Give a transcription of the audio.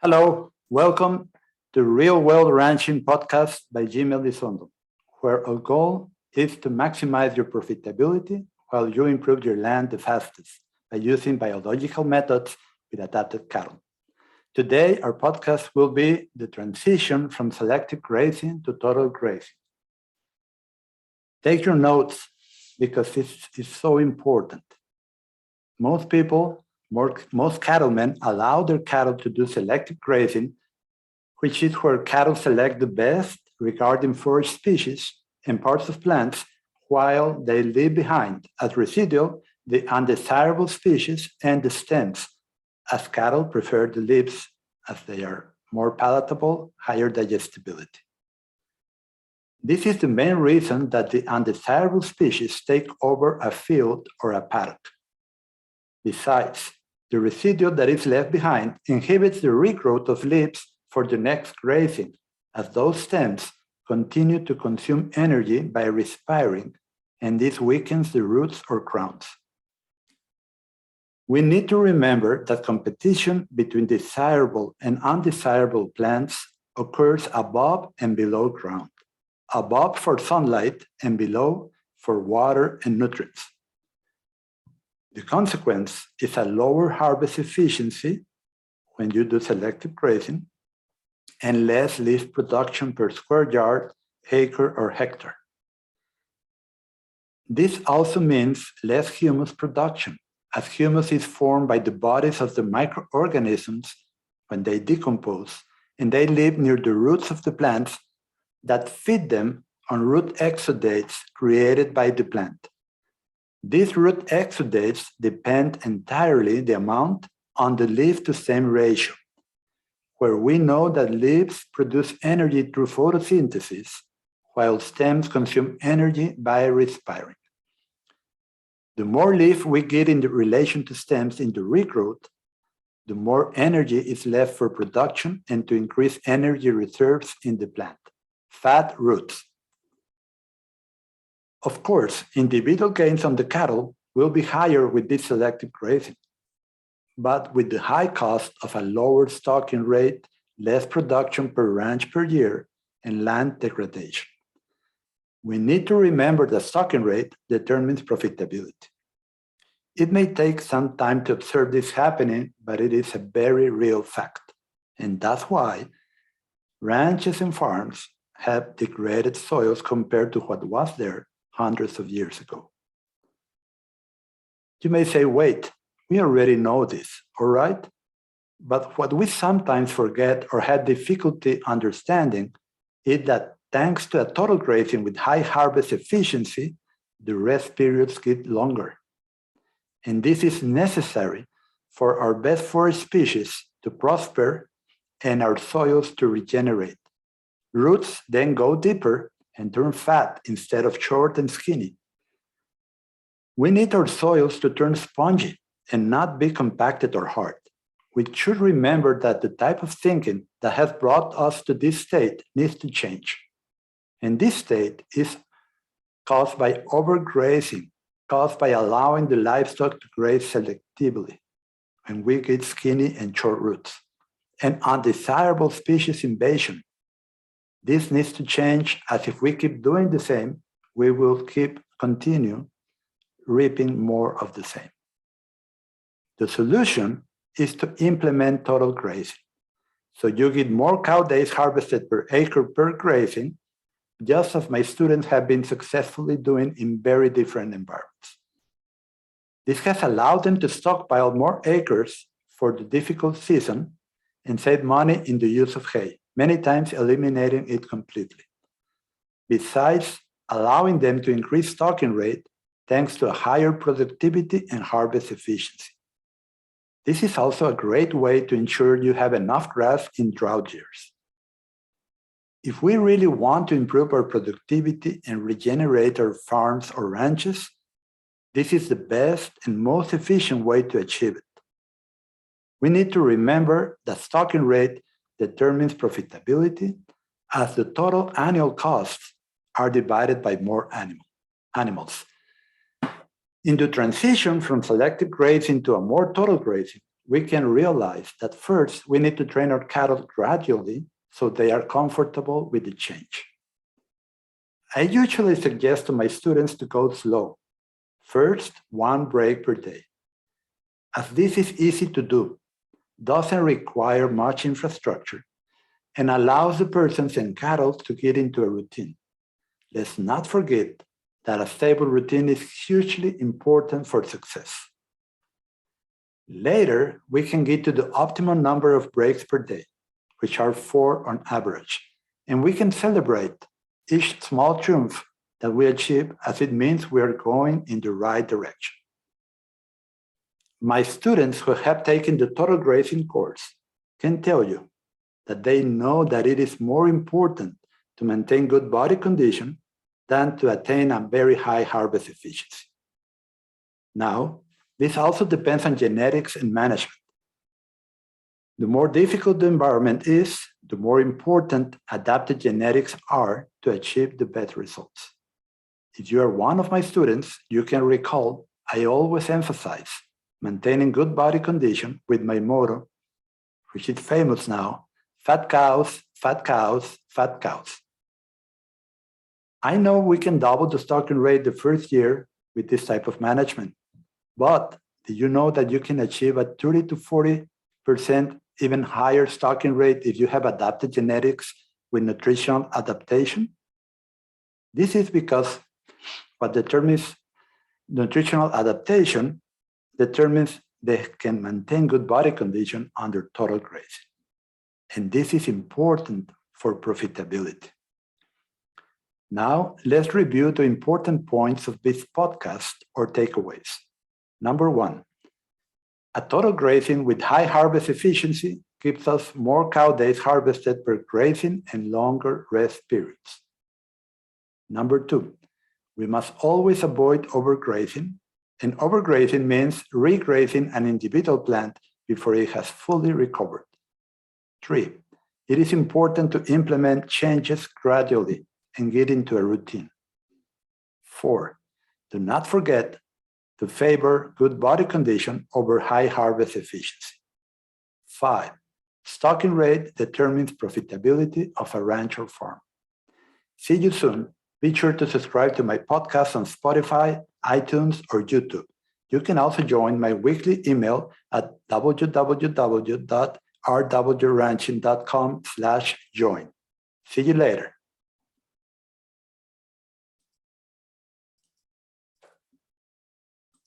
Hello, welcome to Real World Ranching Podcast by Jaime Elizondo, where our goal is to maximize your profitability while you improve your land the fastest by using biological methods with adapted cattle. Today, our podcast will be the transition from selective grazing to total grazing. Take your notes because this is so important. Most people, most cattlemen allow their cattle to do selective grazing, which is where cattle select the best regarding forage species and parts of plants while they leave behind as residual the undesirable species and the stems, as cattle prefer the leaves as they are more palatable, higher digestibility. This is the main reason that the undesirable species take over a field or a paddock. Besides, the residue that is left behind inhibits the regrowth of leaves for the next grazing, as those stems continue to consume energy by respiring, and this weakens the roots or crowns. We need to remember that competition between desirable and undesirable plants occurs above and below ground, above for sunlight and below for water and nutrients. The consequence is a lower harvest efficiency when you do selective grazing and less leaf production per square yard, acre, or hectare. This also means less humus production, as humus is formed by the bodies of the microorganisms when they decompose, and they live near the roots of the plants that feed them on root exudates created by the plant. These root exudates depend entirely the amount on the leaf to stem ratio, where we know that leaves produce energy through photosynthesis, while stems consume energy by respiring. The more leaf we get in the relation to stems in the regrowth, the more energy is left for production and to increase energy reserves in the plant, fat roots. Of course, individual gains on the cattle will be higher with this selective grazing, but with the high cost of a lower stocking rate, less production per ranch per year, and land degradation. We need to remember that stocking rate determines profitability. It may take some time to observe this happening, but it is a very real fact. And that's why ranches and farms have degraded soils compared to what was there hundreds of years ago. You may say, wait, we already know this, all right? But what we sometimes forget or have difficulty understanding is that thanks to a total grazing with high harvest efficiency, the rest periods get longer. And this is necessary for our best forage species to prosper and our soils to regenerate. Roots then go deeper and turn fat instead of short and skinny. We need our soils to turn spongy and not be compacted or hard. We should remember that the type of thinking that has brought us to this state needs to change. And this state is caused by overgrazing, caused by allowing the livestock to graze selectively, and we get skinny and short roots, and undesirable species invasion. This needs to change, as if we keep doing the same, we will continue reaping more of the same. The solution is to implement total grazing. So you get more cow days harvested per acre per grazing, just as my students have been successfully doing in very different environments. This has allowed them to stockpile more acres for the difficult season and save money in the use of hay, many times eliminating it completely. Besides allowing them to increase stocking rate thanks to a higher productivity and harvest efficiency. This is also a great way to ensure you have enough grass in drought years. If we really want to improve our productivity and regenerate our farms or ranches, this is the best and most efficient way to achieve it. We need to remember that stocking rate determines profitability, as the total annual costs are divided by more animals. In the transition from selective grazing to a more total grazing, we can realize that first we need to train our cattle gradually so they are comfortable with the change. I usually suggest to my students to go slow. First, 1 break per day. As this is easy to do, doesn't require much infrastructure, and allows the persons and cattle to get into a routine. Let's not forget that a stable routine is hugely important for success. Later, we can get to the optimal number of breaks per day, which are 4 on average, and we can celebrate each small triumph that we achieve, as it means we are going in the right direction. My students who have taken the Total Grazing course can tell you that they know that it is more important to maintain good body condition than to attain a very high harvest efficiency. Now, this also depends on genetics and management. The more difficult the environment is, the more important adapted genetics are to achieve the best results. If you are one of my students, you can recall I always emphasize maintaining good body condition with my motto, which is famous now: fat cows, fat cows, fat cows. I know we can double the stocking rate the first year with this type of management, but did you know that you can achieve a 30 to 40% even higher stocking rate if you have adapted genetics with nutritional adaptation? This is because what determines nutritional adaptation determines they can maintain good body condition under total grazing. And this is important for profitability. Now, let's review the important points of this podcast or takeaways. Number 1, a total grazing with high harvest efficiency gives us more cow days harvested per grazing and longer rest periods. Number 2, we must always avoid overgrazing, and overgrazing means regrazing an individual plant before it has fully recovered. 3, it is important to implement changes gradually and get into a routine. 4, do not forget to favor good body condition over high harvest efficiency. 5, stocking rate determines profitability of a ranch or farm. See you soon. Be sure to subscribe to my podcast on Spotify, iTunes, or YouTube. You can also join my weekly email at www.rwranching.com/join. See you later.